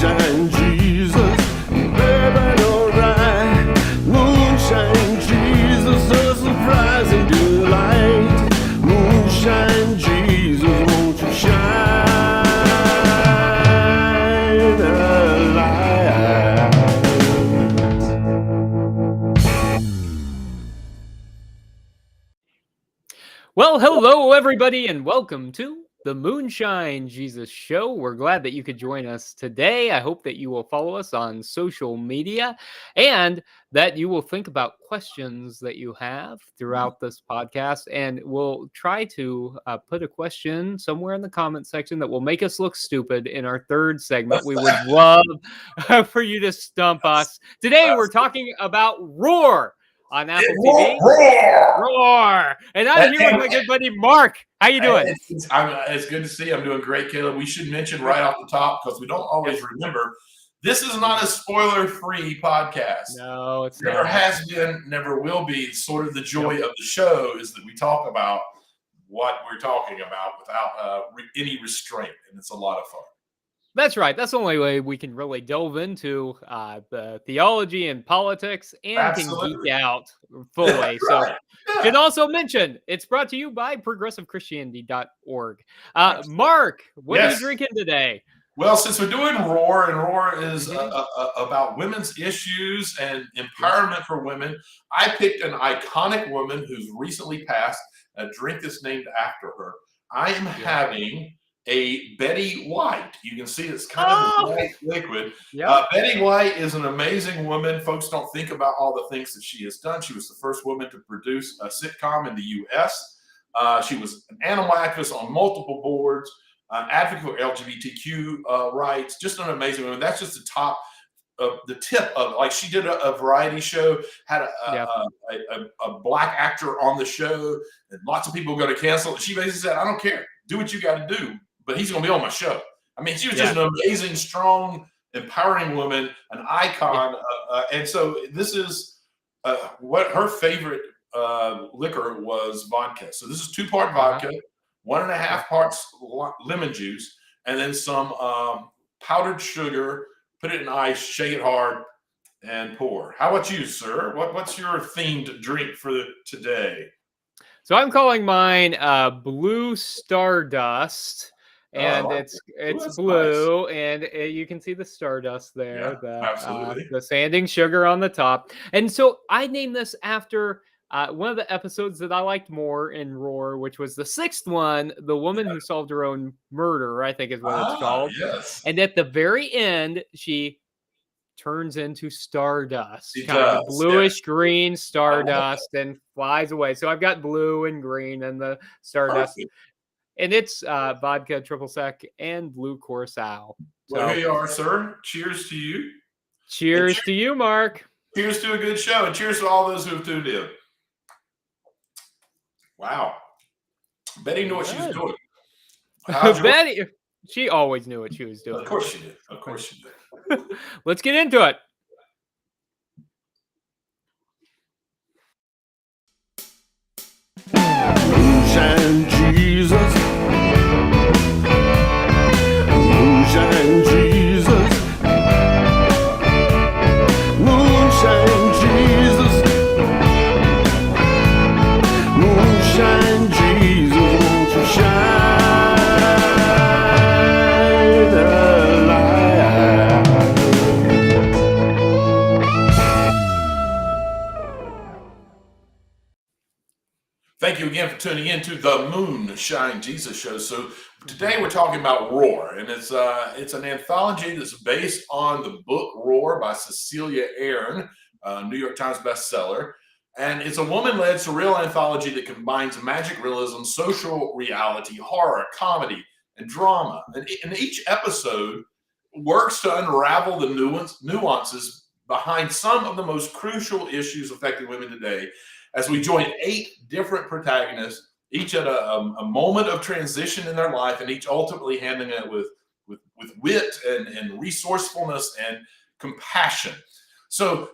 Moonshine Jesus, baby, alright. Moonshine Jesus, a surprising delight. Moonshine Jesus, won't you shine a light? Well, hello, everybody, and welcome to the Moonshine Jesus Show. We're glad that you could join us today. I hope that you will follow us on social media and that you will think about questions that you have throughout this podcast. And we'll try to put a question somewhere in the comment section that will make us look stupid in our third segment. We would love for you to stump us. Today, we're talking about Roar on Apple TV. Roar! And I'm here with my good buddy Mark. How you doing? It's good to see you. I'm doing great, Caleb. We should mention right off the top, because we don't always remember, this is not a spoiler-free podcast. No, it's Never not. has been, never will be. Sort of the joy of the show is that we talk about what we're talking about without any restraint, and it's a lot of fun. That's right. That's the only way we can really delve into the theology and politics and Absolutely. can geek out fully. Right. So Yeah. should also mention, it's brought to you by progressivechristianity.org. Mark, what are you drinking today? Well, since we're doing Roar, and Roar is about women's issues and empowerment for women, I picked an iconic woman who's recently passed, a drink that's named after her. I am having a Betty White. You can see it's kind of a white liquid. Betty White is an amazing woman. Folks don't think about all the things that she has done. She was the first woman to produce a sitcom in the U.S. She was an animal activist on multiple boards, an advocate for LGBTQ rights, just an amazing woman. That's just the tip of, like, she did a variety show, had a black actor on the show, and lots of people go to cancel it. She basically said, I don't care. Do what you got to do, but he's going to be on my show. I mean, she was just an amazing, strong, empowering woman, an icon. And so this is what her favorite liquor was vodka. So this is 2-part vodka, 1.5 parts lemon juice, and then some powdered sugar. Put it in ice, shake it hard, and pour. How about you, sir? What's your themed drink for today? So I'm calling mine Blue Stardust, and it's blue, nice. And you can see the stardust there, the sanding sugar on the top. And so I named this after one of the episodes that I liked more in Roar, which was the 6th one, The Woman Who Solved Her Own Murder, I think is what it's called. Yes. And at the very end, she turns into stardust, of bluish green stardust, and flies away. So I've got blue and green and the stardust. Perfect. And it's vodka, triple sec, and blue curacao. Well, here you are, sir. Cheers to you. Cheers to you, Mark. Cheers to a good show, and cheers to all those who have tuned in. Wow. Betty knew what she was doing. Betty, she always knew what she was doing. Of course she did. Of course she did. Let's get into it. Moonshine Jesus, Moonshine Jesus, Moonshine Jesus, Moonshine Jesus, won't you shine a light? Thank you again for tuning in to the Moonshine Jesus Show. So today we're talking about Roar, and it's an anthology that's based on the book Roar by Cecilia Ahern, New York Times bestseller. And it's a woman-led surreal anthology that combines magic realism, social reality, horror, comedy, and drama. And each episode works to unravel the nuances behind some of the most crucial issues affecting women today, as we join 8 different protagonists, each at a moment of transition in their life, and each ultimately handling it with wit and resourcefulness and compassion. So,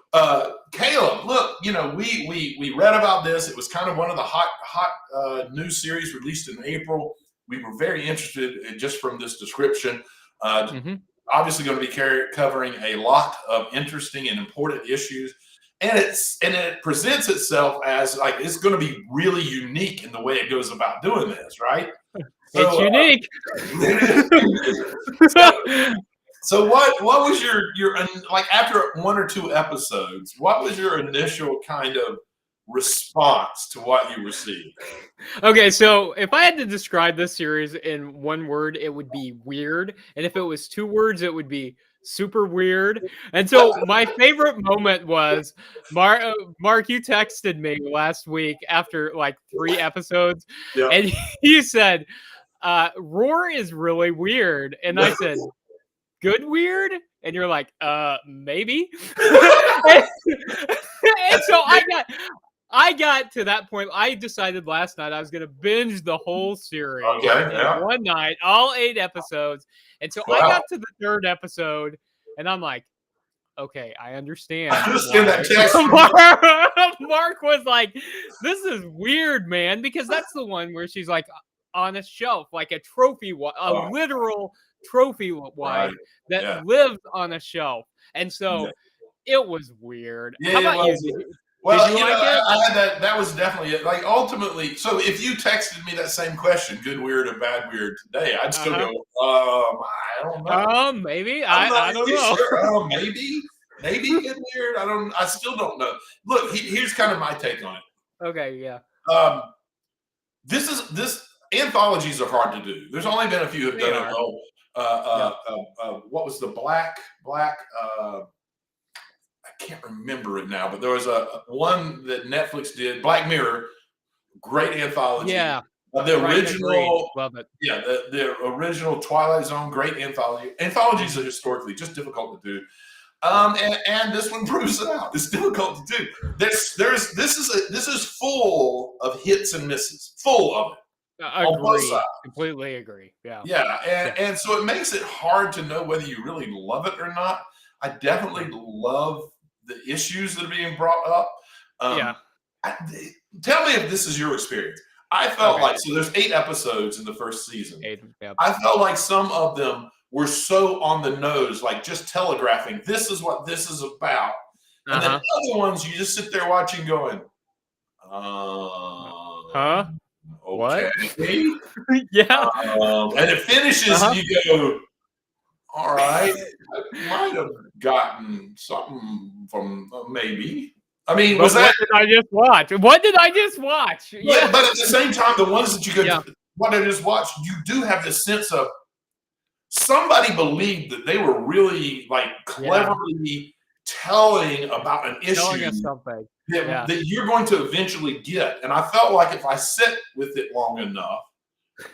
Caleb, look, we read about this. It was kind of one of the hot news series released in April. We were very interested just from this description. obviously going to be covering a lot of interesting and important issues. And it presents itself as like it's going to be really unique in the way it goes about doing this, right? It's unique. So what was your like after 1 or 2 episodes, what was your initial kind of response to what you received? Okay, so if I had to describe this series in one word, it would be weird. And if it was 2 words, it would be super weird. And so my favorite moment was Mark, you texted me last week after like 3 episodes, Yeah. and you said, Roar is really weird. And I said, good weird? And you're like, maybe. and so I got to that point. I decided last night I was going to binge the whole series in one night, all 8 episodes. And so I got to the 3rd episode, and I'm like, okay, I understand. I understand that text. Mark was like, this is weird, man, because that's the one where she's like on a shelf, like a trophy, literal trophy wife that lives on a shelf. And so it was weird. How about you? Well, did you like it? I had that was definitely it. Like ultimately, so if you texted me that same question, good weird or bad weird today, I'd still go, I don't know. Maybe. I don't know. Sure. Maybe good weird. I still don't know. Look, here's kind of my take on it. Okay, yeah. This anthologies are hard to do. There's only been a few who've done it well. What was the black I can't remember it now, but there was one that Netflix did, Black Mirror, great anthology. Yeah. The original, love it. Yeah, the original Twilight Zone, great anthology. Anthologies are historically just difficult to do. And this one proves it out. It's difficult to do. This is full of hits and misses, full of it. On both sides. Completely agree. Yeah. And so it makes it hard to know whether you really love it or not. I definitely love the issues that are being brought up. Tell me if this is your experience. I felt like, so there's 8 episodes in the first season. 8, yep. I felt like some of them were so on the nose, like just telegraphing, this is what this is about. And then other ones, you just sit there watching going, Huh? Okay. What? Yeah. And it finishes, and you go, all right, I might have gotten something from maybe. I mean, what did I just watch? What did I just watch? Yeah, but at the same time, the ones that you could, what I just watched, you do have this sense of somebody believed that they were really like cleverly telling about an issue Telling us something. that you're going to eventually get. And I felt like if I sit with it long enough,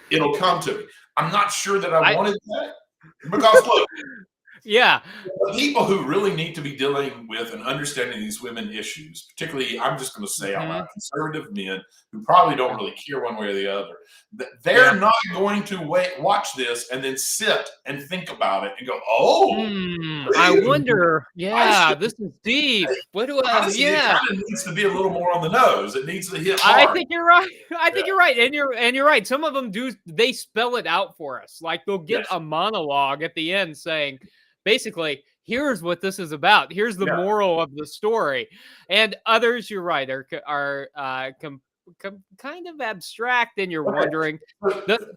it'll come to me. I'm not sure that I wanted that. Because look, the people who really need to be dealing with and understanding these women issues, particularly, I'm just going to say, conservative men who probably don't really care one way or the other, they're not going to watch this and then sit and think about it and go, I wonder. This is deep. What do I? It kind of needs to be a little more on the nose. It needs to hit hard. I think you're right. I think you're right, and you're right. Some of them do. They spell it out for us. Like they'll get a monologue at the end saying, basically, here's what this is about. Here's the moral of the story. And others, you're right, are kind of abstract, and you're wondering. The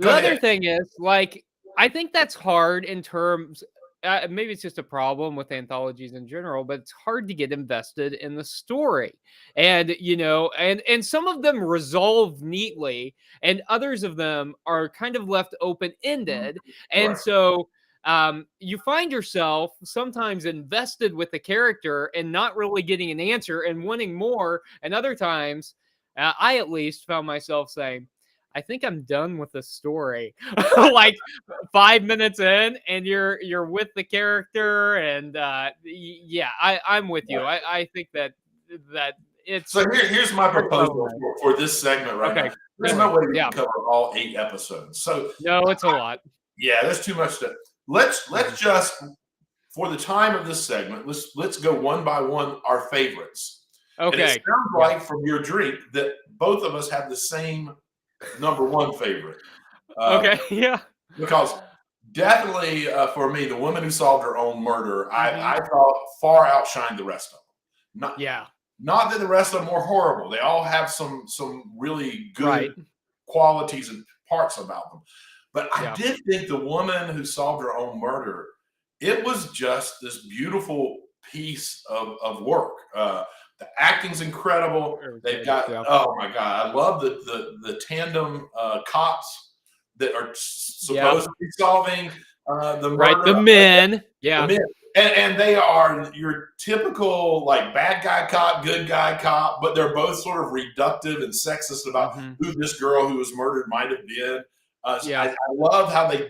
other thing is, like, I think that's hard in terms. Maybe it's just a problem with anthologies in general, but it's hard to get invested in the story. And, and some of them resolve neatly, and others of them are kind of left open-ended. And so you find yourself sometimes invested with the character and not really getting an answer and wanting more. And other times, I at least found myself saying, I think I'm done with the story. Like 5 minutes in, and you're with the character, and I'm with you. I think that it's. So here's my proposal for this segment now. There's no way we can cover all 8 episodes. So no, it's a lot. Yeah, there's too much to. Let's just, for the time of this segment, let's go one by one our favorites. Okay. And it sounds like from your drink that both of us have the same number 1 favorite. Okay. Yeah. Because definitely for me, the woman who solved her own murder, Mhm. I thought far outshined the rest of them. Not Yeah. not that the rest of them were horrible. They all have some really Right. good qualities and parts about them. But I Yeah. did think the woman who solved her own murder, it was just this beautiful piece of work. The acting's incredible. Very They've good. got Yeah. oh my god, I love the tandem cops that are Yeah. supposed to be solving the Right. murder The men. the Yeah. men. And they are your typical like bad guy cop, good guy cop, but they're both sort of reductive and sexist about Mhm. who this girl who was murdered might have been. So Yeah. I love how that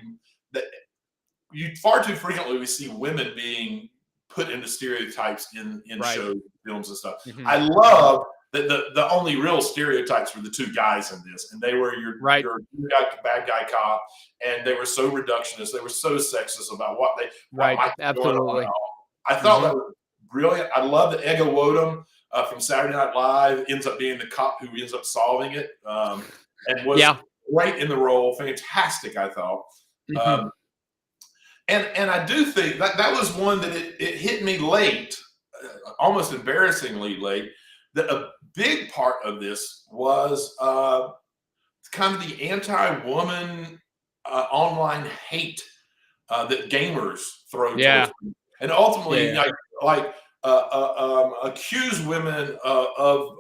you far too frequently we see women being put into stereotypes in Right. shows, films, and stuff. Mhm. I love that the only real stereotypes were the two guys in this, and they were Right. your good guy, bad guy cop, and they were so reductionist, they were so sexist about what Right. might be going on. Absolutely. I thought Mhm. that was brilliant. I love that Ego Woodham from Saturday Night Live ends up being the cop who ends up solving it, and was Yeah. great in the role. Fantastic, I thought. Mhm. Um, and I do think that was one that it hit me late, almost embarrassingly late. That a big part of this was kind of the anti-woman online hate that gamers throw towards Yeah. them. And ultimately, Yeah. accuse women of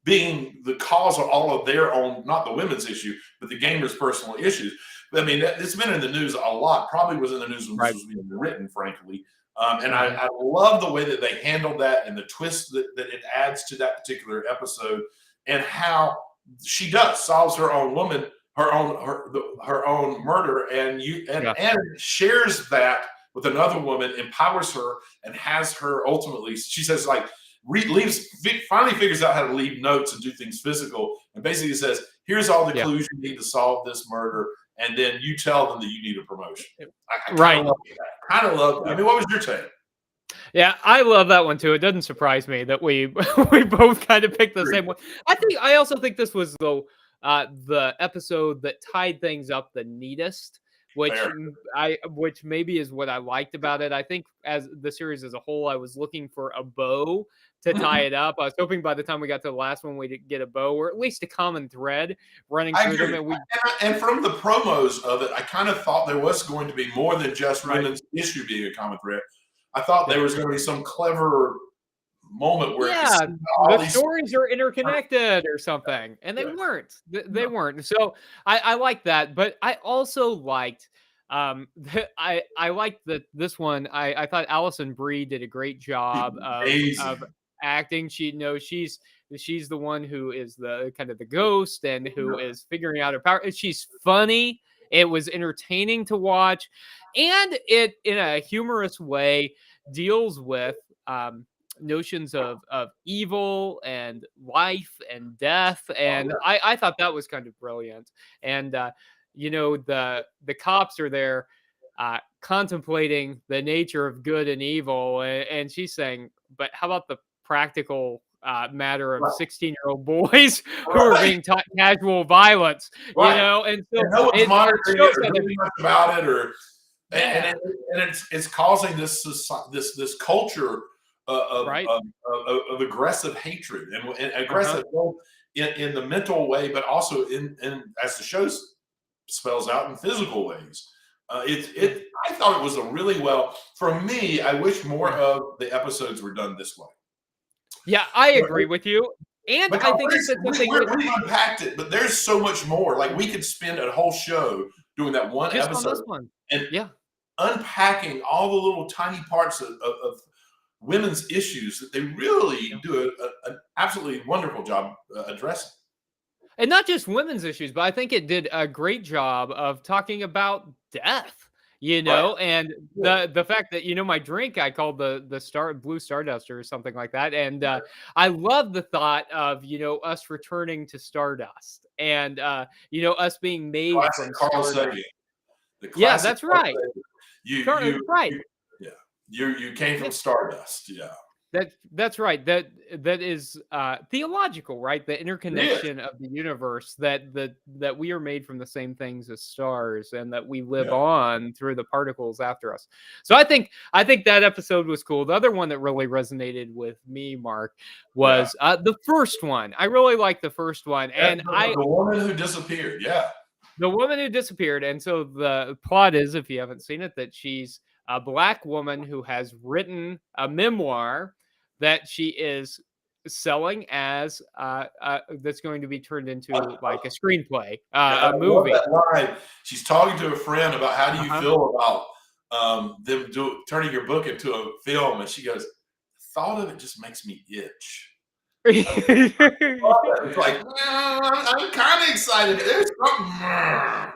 being the cause of all of their own, not the women's issue, but the gamers' personal issues. But I mean, it's been in the news a lot. Probably was in the news when this Right. was being written, frankly. And Mhm. I love the way that they handled that and the twist that it adds to that particular episode, and how she does solves her own woman, her own murder, and Yeah. and shares that with another woman, empowers her, and has her ultimately. She says like finally figures out how to leave notes and do things physical, and basically says, "Here's all the Yeah. clues you need to solve this murder, and then you tell them that you need a promotion." I kind Right. of love that. Kind of love that. I mean, what was your take? Yeah, I love that one too. It doesn't surprise me that we we both kind of picked the Agreed. same one. I also think this was the episode that tied things up the neatest, Fair. which maybe is what I liked about it. I think as the series as a whole, I was looking for a bow to tie it up. I was hoping by the time we got to the last one we'd get a bow or at least a common thread running I through them, agree. and we And from the promos of it, I kind of thought there was going to be more than just right. women's issue being a common thread. I thought there Yeah. was going to be some clever moment where it's Yeah, all the these. stories are interconnected or something, and they Yeah, weren't. They no. weren't. So I like that, but I also liked I liked that this one. I thought Alison Brie did a great job of Amazing. acting. She knows she's the one who is the kind of the ghost and who is figuring out her power. And she's funny. It was entertaining to watch, and it in a humorous way deals with notions of evil and life and death, Oh, and I thought that was kind of brilliant. And the cops are there contemplating the nature of good and evil, and she's saying, but how about the practical matter of yeah. 16-year-old boys who Right. are Right. being taught casual violence, Right. and so And no one's it monitoring shows it or that doing much about it, or yeah, it's causing this culture right, of aggressive hatred and uh-huh, aggressive both in the mental way, but also in as the show spells out in physical ways. yeah, I thought it was a really well for me. I wish more yeah. of the episodes were done this way. Yeah, I But agree with you, and I because think it said something that we've unpacked it, but there's so much more. Like we could spend a whole show doing that one just on this episode one. and Yeah. unpacking all the little tiny parts of women's issues that they really do an absolutely wonderful job addressing. And not just women's issues, but I think it did a great job of talking about death, Right. and Yeah. the fact that my drink I called the star blue stardust or something like that, and I love the thought of us returning to stardust, and us being made Classic from Carl stardust. Sagan. The Yeah, classic that's Carl right. Sagan. Right. Yeah. You came Yeah. from stardust. Yeah. That's right. That is theological, right? The It is. interconnection of the universe, that we are made from the same things as stars, and that we live Yeah. on through the particles after us. So I think that episode was cool. The other one that really resonated with me, Mark, was the first one. I really liked the first one, and The woman who disappeared. Yeah. the woman who disappeared. And so the plot is, if you haven't seen it, that she's a Black woman who has written a memoir that she is selling as that's going to be turned into like a screenplay, Yeah, a I love movie. that line. She's talking to a friend about how do you feel about them turning your book into a film, and she goes, "The thought of it just makes me itch." It's like, I'm kind of excited. There's something.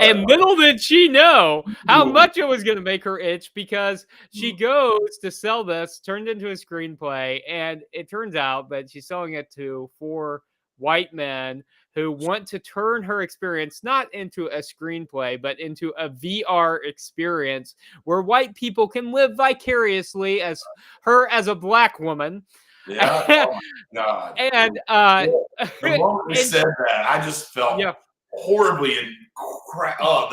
And little did she know how much it was going to make her itch, because she goes to sell this, turned into a screenplay, and it turns out that she's selling it to 4 white men who want to turn her experience not into a screenplay, but into a VR experience where white people can live vicariously as her as a Black woman. Yeah. Oh my God. And the moment you said that, I just felt horribly and crap. Oh,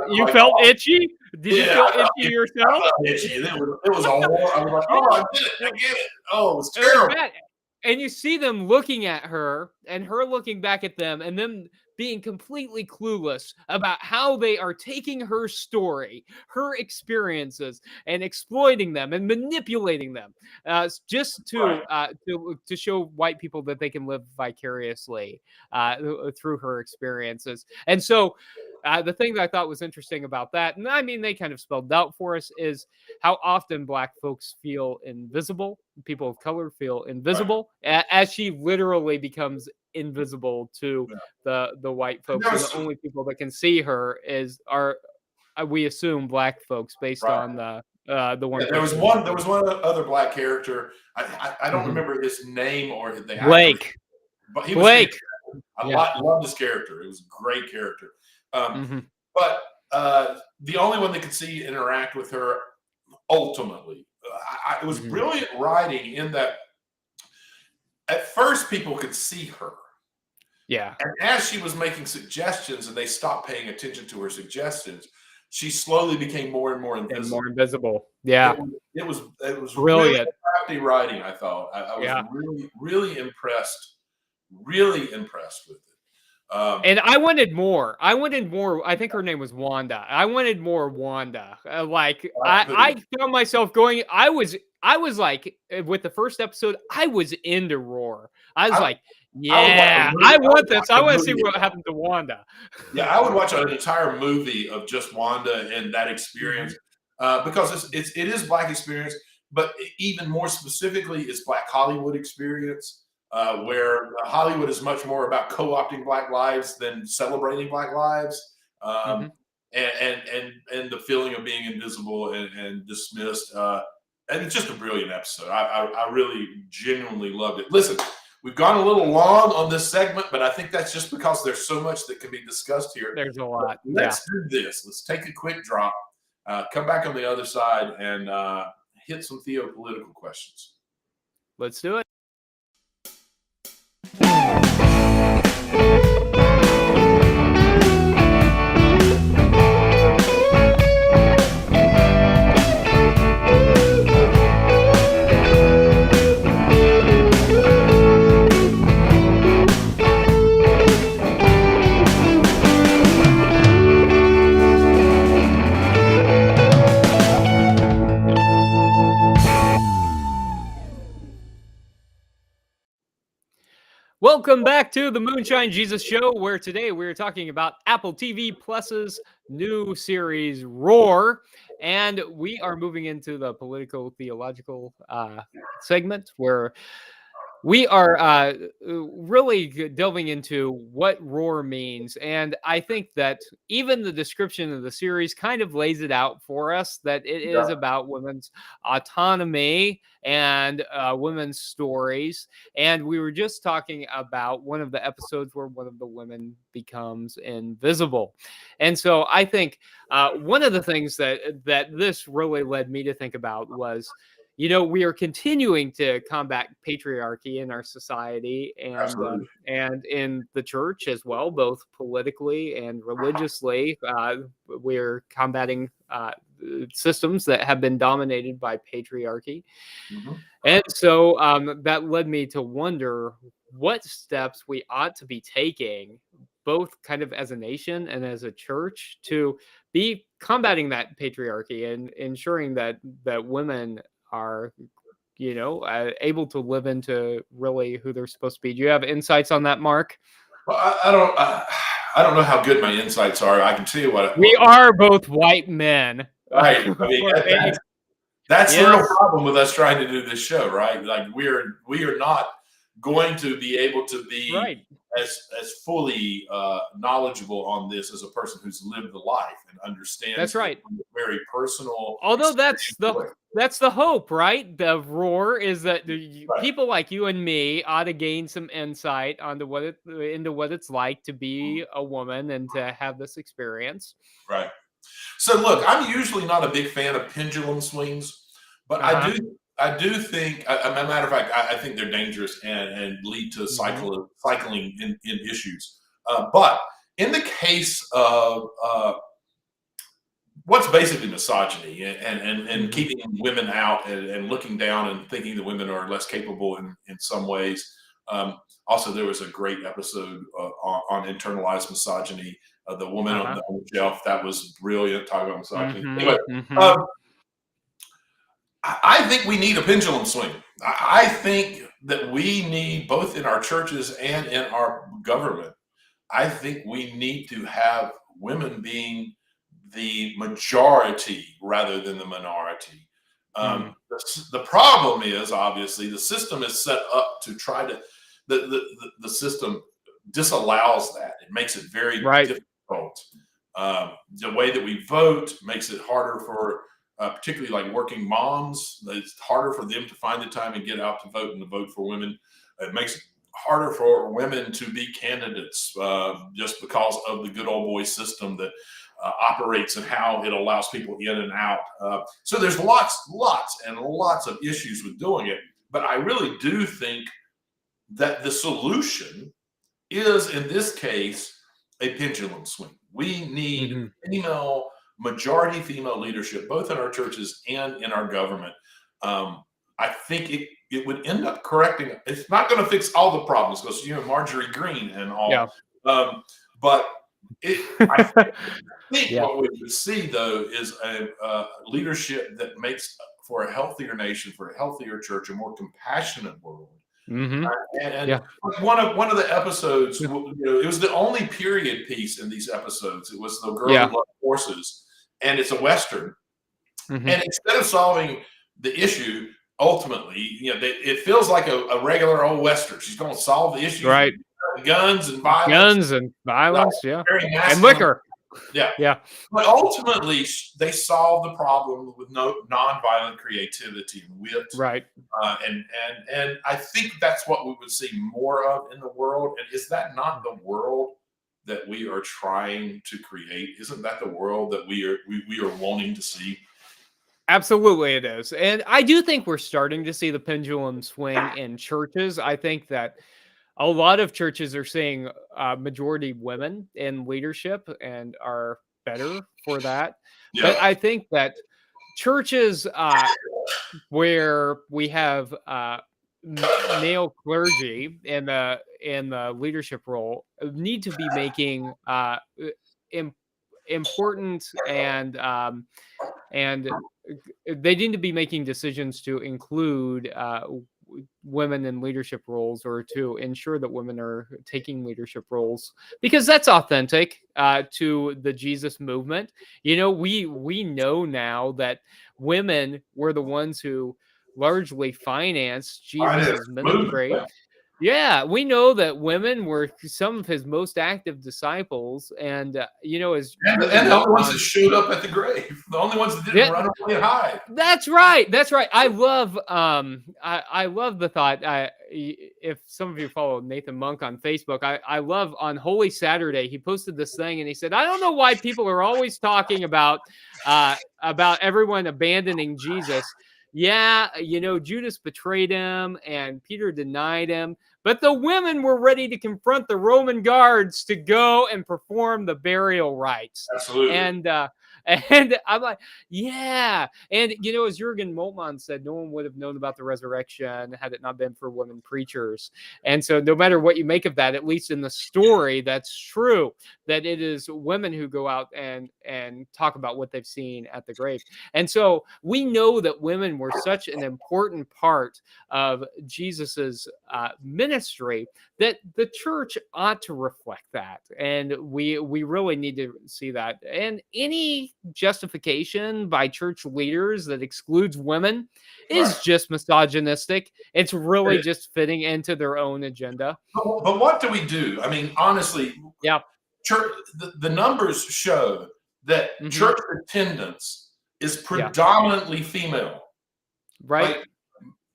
you felt itchy? Did you feel itchy yourself? I felt itchy. It was a horror. I was like, oh, I get it. Oh, it was terrible. And you see them looking at her, and her looking back at them, and them being completely clueless about how they are taking her story, her experiences, and exploiting them and manipulating them, just to show white people that they can live vicariously through her experiences. And so the thing that I thought was interesting about that, and I mean, they kind of spelled out for us, is how often Black folks feel invisible. People of color feel invisible, as she literally becomes invisible to the white folks. And the only people that can see her are we assume Black folks, based on the one. Yeah, there was one other Black character. I don't remember his name or the actor, Blake. but he was Blake. I loved his character. It was a great character. But the only one that could see interact with her ultimately, it was brilliant writing in that at first people could see her. Yeah. And as she was making suggestions and they stopped paying attention to her suggestions, she slowly became more and more invisible. And more invisible. Yeah. It was brilliant. Really crafty writing, I thought. I was really, really impressed. Really impressed with it. And I wanted more. I think her name was Wanda. I wanted more Wanda. I found myself going. I was like, with the first episode, I was into Roar. I was like, yeah, I want this. I want to see what happened to Wanda. Yeah, I would watch an entire movie of just Wanda and that experience, because it is Black experience, but even more specifically, it's Black Hollywood experience. Where Hollywood is much more about co-opting Black lives than celebrating Black lives, and the feeling of being invisible and dismissed. And it's just a brilliant episode. I really genuinely loved it. Listen, we've gone a little long on this segment, but I think that's just because there's so much that can be discussed here. There's a lot. Let's do this. Let's take a quick drop, come back on the other side, and hit some theopolitical questions. Let's do it. Welcome back to the Moonshine Jesus Show, where today we're talking about Apple TV Plus's new series, Roar, and we are moving into the political theological segment where we are really delving into what Roar means. And I think that even the description of the series kind of lays it out for us, that it is about women's autonomy and women's stories. And we were just talking about one of the episodes where one of the women becomes invisible. And so I think one of the things that this really led me to think about was, we are continuing to combat patriarchy in our society Absolutely. and in the church as well, both politically and religiously. We're combating systems that have been dominated by patriarchy. Mhm. And so that led me to wonder what steps we ought to be taking, both kind of as a nation and as a church, to be combating that patriarchy and ensuring that women are, able to live into really who they're supposed to be. Do you have insights on that, Mark? Well, I don't know how good my insights are. I can tell you We are both white men. right. I mean, that's the real problem with us trying to do this show, right? Like we are not going to be able to be right. as fully knowledgeable on this as a person who's lived the life and understands. That's right. Very personal. Although that's the hope, right? The roar is that people like you and me ought to gain some insight into what it's like to be a woman and to have this experience. Right. So look, I'm usually not a big fan of pendulum swings, but I do think, as a matter of fact, I think they're dangerous and lead to cycling in issues. But in the case of what's basically misogyny and keeping women out and looking down and thinking that women are less capable in some ways. Also, there was a great episode on internalized misogyny. The woman on the shelf, that was brilliant, talking about misogyny. Anyway, I think we need a pendulum swing. I think that we need, both in our churches and in our government, I think we need to have women being the majority rather than the minority. The problem is, obviously, the system is set up to try to, the system disallows that. It makes it very difficult. The way that we vote makes it harder for particularly like working moms. It's harder for them to find the time and get out to vote and to vote for women. It makes it harder for women to be candidates just because of the good old boy system that operates and how it allows people in and out. So there's lots and lots of issues with doing it. But I really do think that the solution is, in this case, a pendulum swing. We need majority female leadership, both in our churches and in our government. I think it would end up correcting. It's not going to fix all the problems because Marjorie Green and all. Yeah. But I think what we would see, though, is a leadership that makes for a healthier nation, for a healthier church, a more compassionate world. And one of the episodes, it was the only period piece in these episodes. It was The Girl Who Loved Horses, and it's a Western. And instead of solving the issue, ultimately, it feels like a regular old Western. She's going to solve the issue. Right. Guns and violence. And liquor. Yeah. But ultimately, they solve the problem with nonviolent creativity and wit. Right. And I think that's what we would see more of in the world. And is that not the world that we are trying to create? Isn't that the world that we are wanting to see? Absolutely, it is. And I do think we're starting to see the pendulum swing in churches. I think that a lot of churches are seeing majority women in leadership and are better for that. But I think that churches where we have male clergy in the leadership role need to be making important and they need to be making decisions to include women in leadership roles, or to ensure that women are taking leadership roles, because that's authentic to the Jesus movement. We know now that women were the ones who largely financed Jesus' ministry. Yeah, we know that women were some of his most active disciples, and the only ones that showed up at the grave, the only ones that didn't run away and hide. That's right. I love I love the thought. If some of you follow Nathan Monk on Facebook, I love, on Holy Saturday, he posted this thing and he said, I don't know why people are always talking about everyone abandoning Jesus. yeah, Judas betrayed him and Peter denied him, but the women were ready to confront the Roman guards to go and perform the burial rites. Absolutely. And and I'm like, yeah. And as Jürgen Moltmann said, no one would have known about the resurrection had it not been for women preachers. And so no matter what you make of that, at least in the story, that's true, that it is women who go out and talk about what they've seen at the grave. And so we know that women were such an important part of Jesus's ministry that the church ought to reflect that. And we really need to see that. And any justification by church leaders that excludes women is Right. just misogynistic. It's really just fitting into their own agenda. But what do we do? I mean, honestly, Yeah. church, the numbers show that Mhm. church attendance is predominantly female. Right. Like,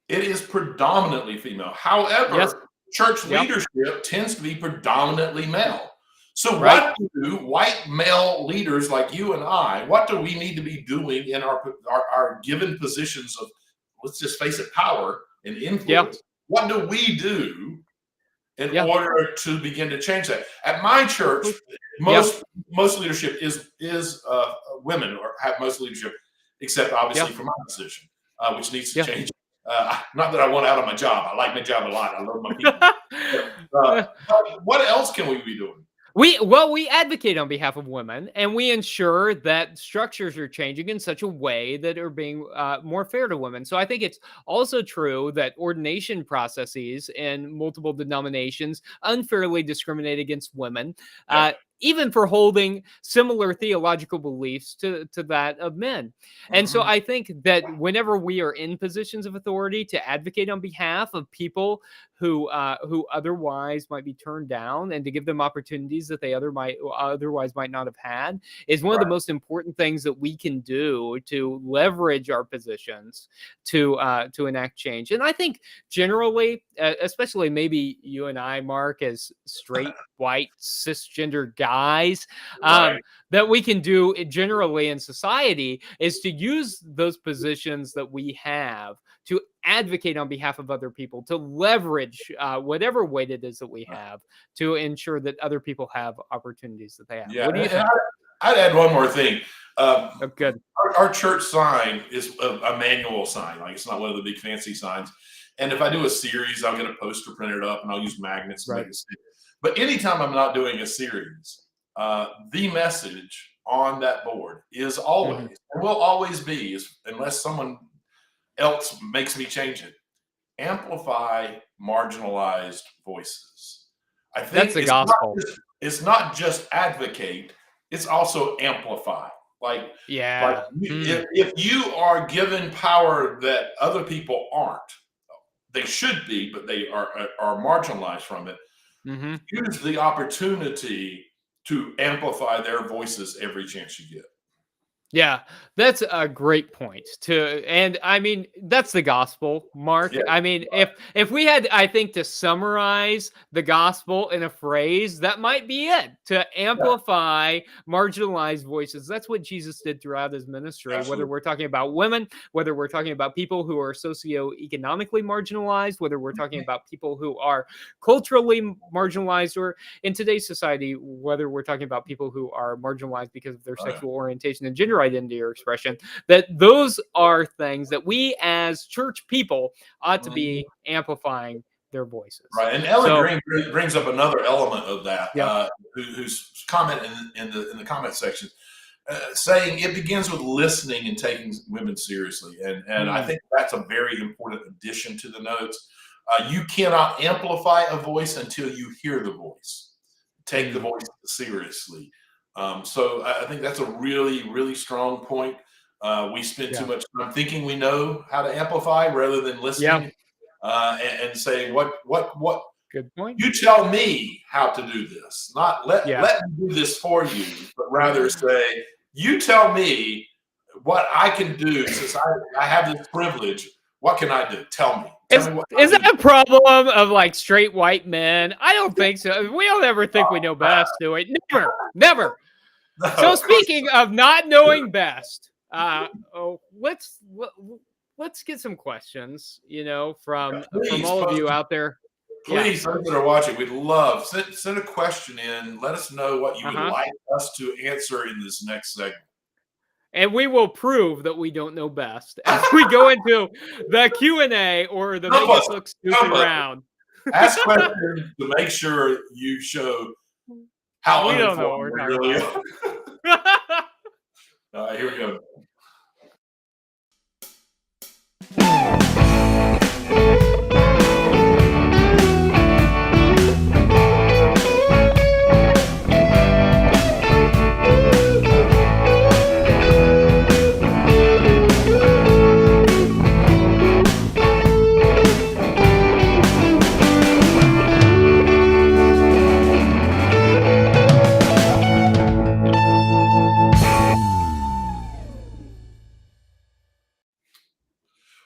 it is predominantly female. However, Yes. church Yep. leadership tends to be predominantly male. So Right. what do white male leaders like you and I, what do we need to be doing in our given positions of, let's just face it, power and influence? What do we do in order to begin to change that? At my church, most leadership is women, or have most leadership, except obviously for my position, which needs to change. Not that I want out of my job. I like my job a lot. I love my people. But what else can we be doing? We advocate on behalf of women, and we ensure that structures are changing in such a way that are being more fair to women. So I think it's also true that ordination processes in multiple denominations unfairly discriminate against women, even for holding similar theological beliefs to that of men. And so I think that whenever we are in positions of authority to advocate on behalf of people who otherwise might be turned down, and to give them opportunities that they otherwise might not have had, is one of the most important things that we can do to leverage our positions to enact change. And I think generally, especially maybe you and I, Mark, as straight white cisgender guys, that we can do generally in society is to use those positions that we have to advocate on behalf of other people, to leverage whatever weight it is that we have to ensure that other people have opportunities that they have. Yeah, What do you think? I'd add one more thing. Good. Our church sign is a manual sign. Like, it's not one of the big fancy signs. And if I do a series, I'll get a poster printed up and I'll use magnets to make it stick. But anytime I'm not doing a series, the message on that board is always, and will always be, unless someone else makes me change it, amplify marginalized voices. I think that's the gospel. It's not just advocate, it's also amplify. Like, if you are given power that other people aren't, they should be, but they are marginalized from it. Use the opportunity to amplify their voices every chance you get. Yeah, that's a great point and I mean, that's the gospel, Mark. I mean, if we had, I think, to summarize the gospel in a phrase, that might be it, to amplify marginalized voices. That's what Jesus did throughout his ministry. Absolutely. Whether we're talking about women, whether we're talking about people who are socioeconomically marginalized, whether we're talking about people who are culturally marginalized, or in today's society, whether we're talking about people who are marginalized because of their sexual orientation and gender identity or expression, that those are things that we as church people ought to be amplifying their voices. Right. And Ellen Green brings up another element of that, who's comment in the comment section, saying it begins with listening and taking women seriously. And I think that's a very important addition to the notes. You cannot amplify a voice until you hear the voice. Take the voice seriously. So I think that's a really, really strong point. We spend too much time thinking we know how to amplify rather than listening and saying, what good point. You tell me how to do this, not let me do this for you, but rather say, you tell me what I can do since I have this privilege. What can I do? Tell me. Is that a problem of like straight white men? I don't think so. We don't ever think we know best, do we? Never. No, so speaking of not knowing best, let's get some questions, from Please all of post you them. out there. Please, those that are watching, we'd love send a question in. Let us know what you would like us to answer in this next segment. And we will prove that we don't know best as we go into the Q&A or the Help Make us. Us Look Stupid us. round. Ask questions to make sure you show how We don't know what uninformed we're we talking really about. are. All right, here we go.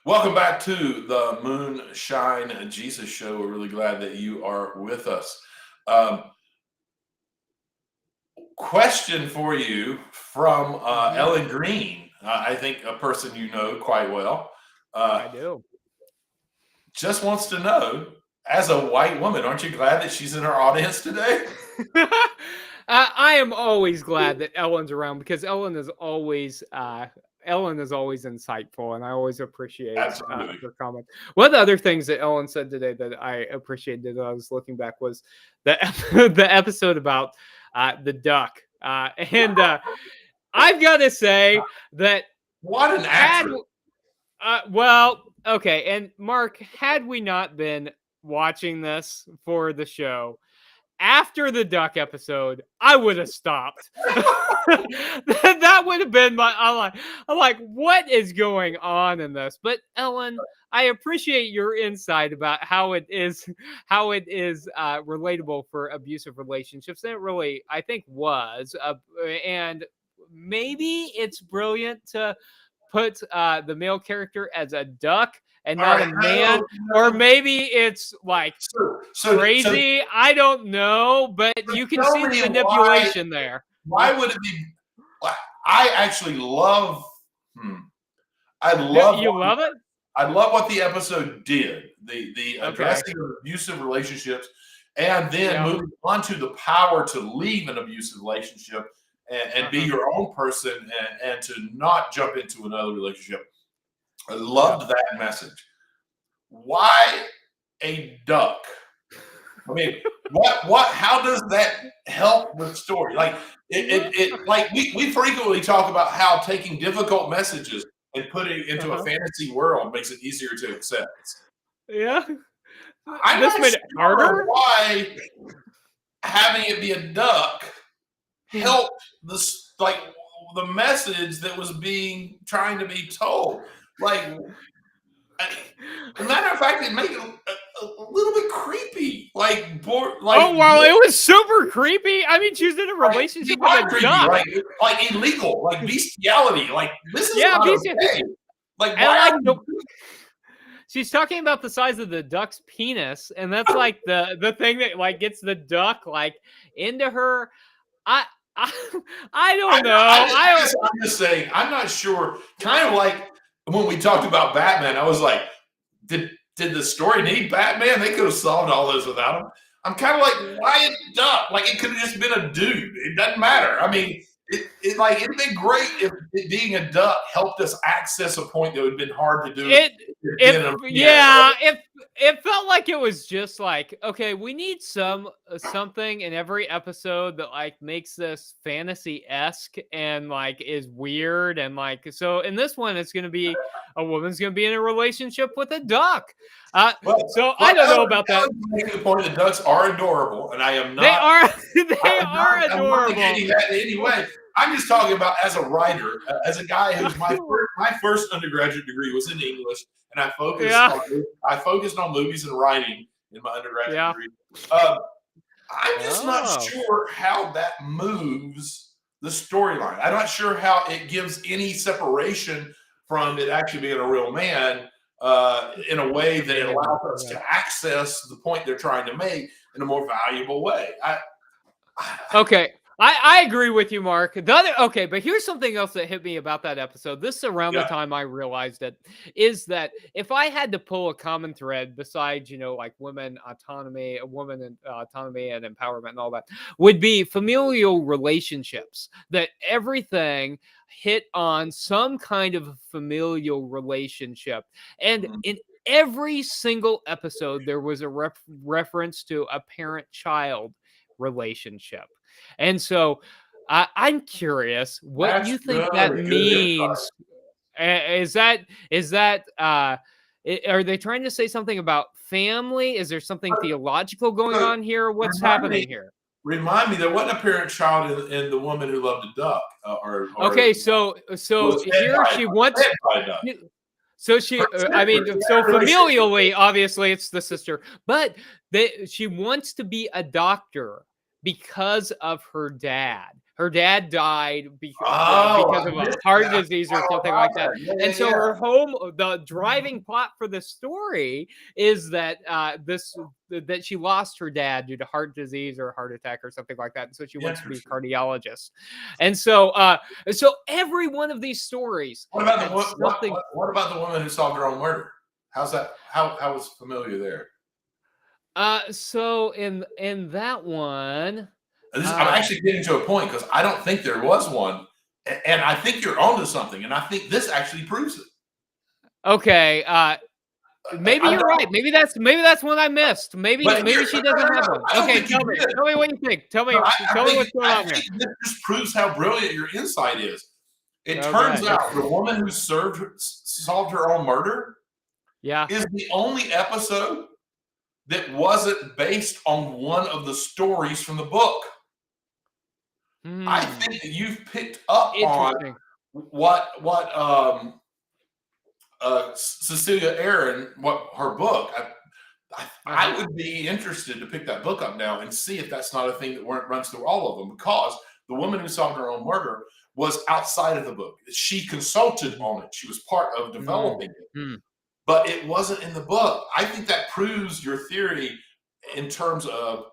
Welcome back to the Moonshine Jesus Show. We're really glad that you are with us. Question for you from Ellen Green. I think a person you know quite well. I do. Just wants to know, as a white woman, aren't you glad that she's in our audience today? I am always glad that Ellen's around because Ellen is always insightful, and I always appreciate her comments. One of the other things that Ellen said today that I appreciated that I was looking back was the the episode about the duck, and I've got to say that what an actress. Well, okay, and Mark, had we not been watching this for the show, after the duck episode, I would have stopped. That would have been I'm like, what is going on in this? But Ellen, I appreciate your insight about how it is relatable for abusive relationships. And it really, I think, was. And maybe it's brilliant to put the male character as a duck and not a man, or maybe it's like crazy. I don't know, but you can see the manipulation there. Why would it be? I actually love. I love. You love it? I love what the episode did. The addressing of abusive relationships, and then moving on to the power to leave an abusive relationship and be your own person and to not jump into another relationship. I loved that message. Why a duck? I mean, how does that help the story? Like like we frequently talk about how taking difficult messages and putting it into a fantasy world makes it easier to accept. Yeah. I'm not sure why having it be a duck helped the message that was trying to be told. Like, as a matter of fact, it made it a little bit creepy. It was super creepy. I mean, she was in a relationship with a duck. Like illegal, like bestiality. Like, this is not okay. Like, she's talking about the size of the duck's penis, and that's like the thing that like gets the duck like into her. I don't know. I'm just saying, I'm not sure. Kind of like when we talked about Batman, I was like, did the story need Batman? They could have solved all this without him. I'm kind of like, why a duck? Like, it could have just been a dude. It doesn't matter. I mean, it'd been great if it being a duck helped us access a point that would have been hard to do. It felt like it was just like, okay, we need something in every episode that like makes this fantasy-esque and like is weird, and like, so in this one it's going to be a woman's going to be in a relationship with a duck. I don't know about that. The point, the ducks are adorable, and I am not. They are adorable. I'm not that in any way. I'm just talking about as a writer, as a guy who's my first undergraduate degree was in English, and I focused on movies and writing in my undergraduate degree. I'm just not sure how that moves the storyline. I'm not sure how it gives any separation from it actually being a real man in a way that it allows us to access the point they're trying to make in a more valuable way. Okay. I agree with you, Mark. Okay, but here's something else that hit me about that episode. This is around the Yeah. time I realized it, is that if I had to pull a common thread besides, like women autonomy, autonomy and empowerment and all that, would be familial relationships. That everything hit on some kind of familial relationship, and Mhm. in every single episode, there was a reference to a parent-child relationship. And so I'm curious what That's you think that really good insight. means. Are they trying to say something about family? Is there something But, theological going so, on here? What's remind me, happening here? there wasn't a parent-child in the woman who loved to duck, or Okay, so was here she wants. fed by a duck. So Her I mean, sister, she so had a relationship. familially, obviously, it's the sister, but she wants to be a doctor because of her dad. Her dad died Oh, because I of a missed heart that. I disease or forgot all something about like that. that. Yeah, And yeah, so yeah. the driving plot for the story is that that she lost her dad due to heart disease or heart attack or something like that, and so she wants to be a Interesting. cardiologist. And so every one of these stories What about had the something. what about the woman who solved her own murder? How's that? How was familiar there? So in that one, I'm uh, actually getting to a point because I don't think there was one, and I think you're onto something, and I think this actually proves it. okay, maybe I you're right. don't, Maybe that's one I missed. but Maybe here, she doesn't have no. one. I don't Okay, think you tell me. did. Tell me what you think. Tell No, me. Tell me what's going I on here. think this just proves how brilliant your insight is. It turns Okay. out the woman who solved her own murder Yeah. is the only episode that wasn't based on one of the stories from the book. I Hmm. think that you've picked up on Interesting. what Cecilia Aaron, what her book. I Uh-huh. would be interested to pick that book up now and see if that's not a thing that runs through all of them, because the woman who solved her own murder was outside of the book. She consulted on it. She was part of Hmm. developing it, Hmm. but it wasn't in the book. I think that proves your theory in terms of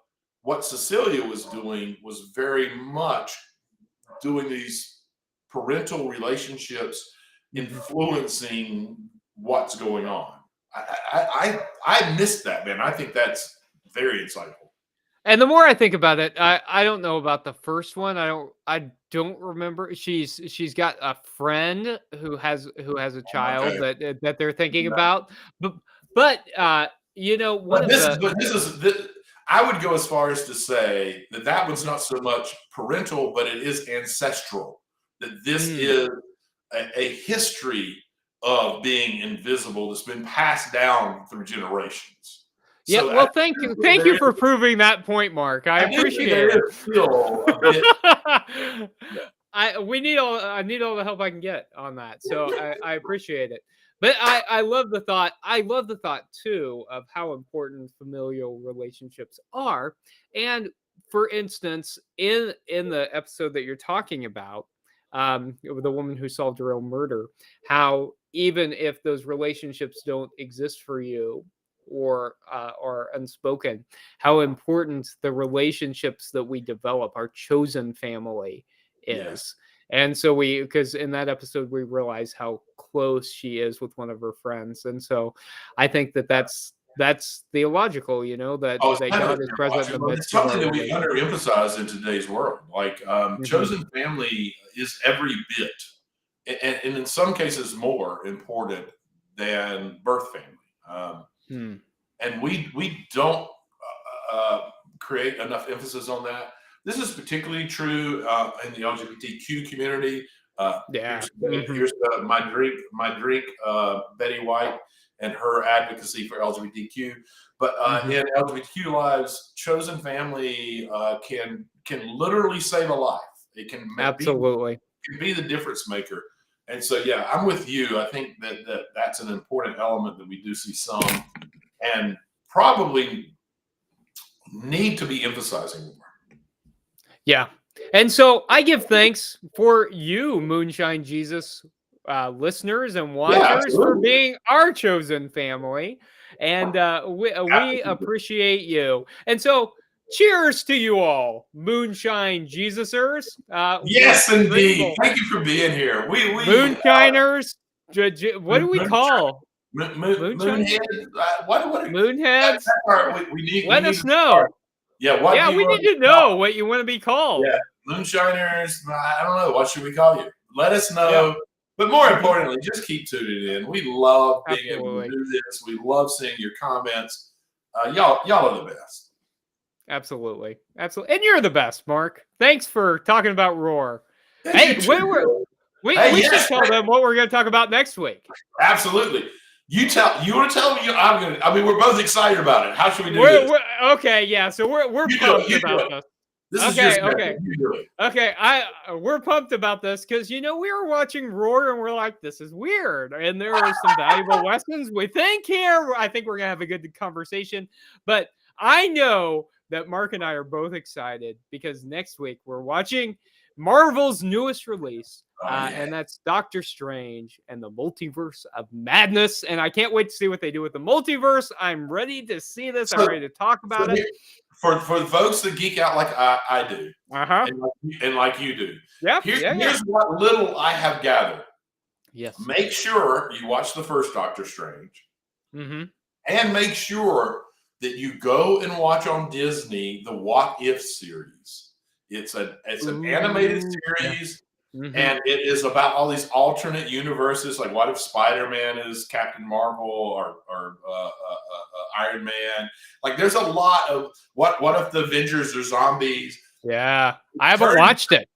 what Cecilia was doing was very much doing these parental relationships Mhm. influencing what's going on. I missed that, man. I think that's very insightful. And the more I think about it, I don't know about the first one. I don't remember. She's got a friend who has a child Okay. that they're thinking about. But but one But of the I would go as far as to say that that one's not so much parental, but it is ancestral. That this mm, is a history of being invisible that's been passed down through generations. yeah, So well, thank you there for proving that point, Mark. I I do think appreciate there it. is still a bit. Yeah. I need all the help I can get on that. So I appreciate it. But I love the thought. I love the thought too of how important familial relationships are. And for instance, in the episode that you're talking about, the woman who solved her own murder, how even if those relationships don't exist for you or are unspoken, how important the relationships that we develop, our chosen family, Yes. is. And so because in that episode, we realize how close she is with one of her friends. And so I think that's theological, Oh, it's that definitely God is present in the theological. It's midst of something our that we relationship. underemphasize in today's world. Like Mhm. chosen family is every bit, and in some cases more important than birth family. Hmm. And we don't create enough emphasis on that. This is particularly true in the LGBTQ community. Yeah. Hmm. My drink, Betty White and her advocacy for LGBTQ. But Hmm. in LGBTQ lives, chosen family can literally save a life. It Absolutely. can be the difference maker. And so, yeah, I'm with you. I think that's an important element that we do see some, and probably need to be emphasizing more. Yeah. And so I give thanks for you, Moonshine Jesus listeners and Yeah, watchers, for absolutely. being our chosen family. And we Absolutely. appreciate you. And so cheers to you all, Moonshine Jesusers. Yes, indeed. grateful. Thank you for being here. We Moonshiners. What do we call? Moonheads. What? Moonheads. We need. Let us know. Yeah. What? Yeah, do you we want need to know what you want to be called. Yeah, moonshiners. I don't know. What should we call you? Let us know. Yeah. But more importantly, just keep tuning in. We love being Absolutely. able to do this. We love seeing your comments. Y'all are the best. Absolutely. And you're the best, Mark. Thanks for talking about Roar. Hey, You too, we yes, should tell them what we're going to talk about next week. Absolutely. You want to tell me? I'm gonna. I mean, we're both excited about it. How should we do this? Okay, yeah. So we're pumped about this. This is your schedule. Okay. You do it. Okay, we're pumped about this because we were watching Roar and we're like, this is weird, and there are some valuable lessons we think here. I think we're gonna have a good conversation, but I know that Mark and I are both excited because next week we're watching Marvel's newest release, and that's Doctor Strange and the Multiverse of Madness, and I can't wait to see what they do with the multiverse. I'm ready to see this. I'm ready to talk about it. For the folks that geek out like I do, and like you do. Yep. Here's what little I have gathered. Yes. Make sure you watch the first Doctor Strange, and make sure that you go and watch on Disney the What If series. It's an animated series, and it is about all these alternate universes. Like, what if Spider-Man is Captain Marvel or Iron Man? Like, there's a lot of what if the Avengers are zombies? Yeah, I haven't watched it.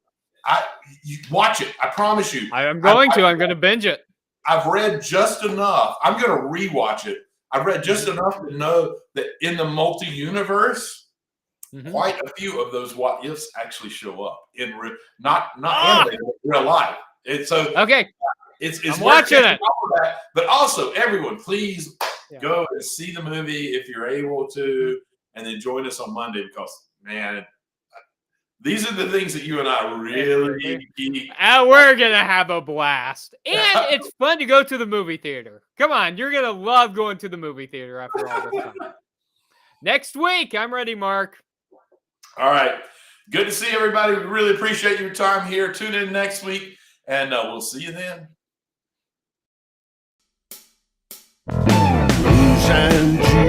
You watch it. I promise you. I'm going to binge it. I've read just enough. I'm going to rewatch it. I've read just enough to know that in the multi-universe, quite a few of those what ifs actually show up in not animated, but real life. It's okay. It's I'm watching it. But also, everyone, please go and see the movie if you're able to, and then join us on Monday because, man, these are the things that you and I really geek. We're going to have a blast. And it's fun to go to the movie theater. Come on, you're going to love going to the movie theater after all this time. Next week, I'm ready, Mark. All right. Good to see everybody. We really appreciate your time here. Tune in next week, and we'll see you then. Moonshine.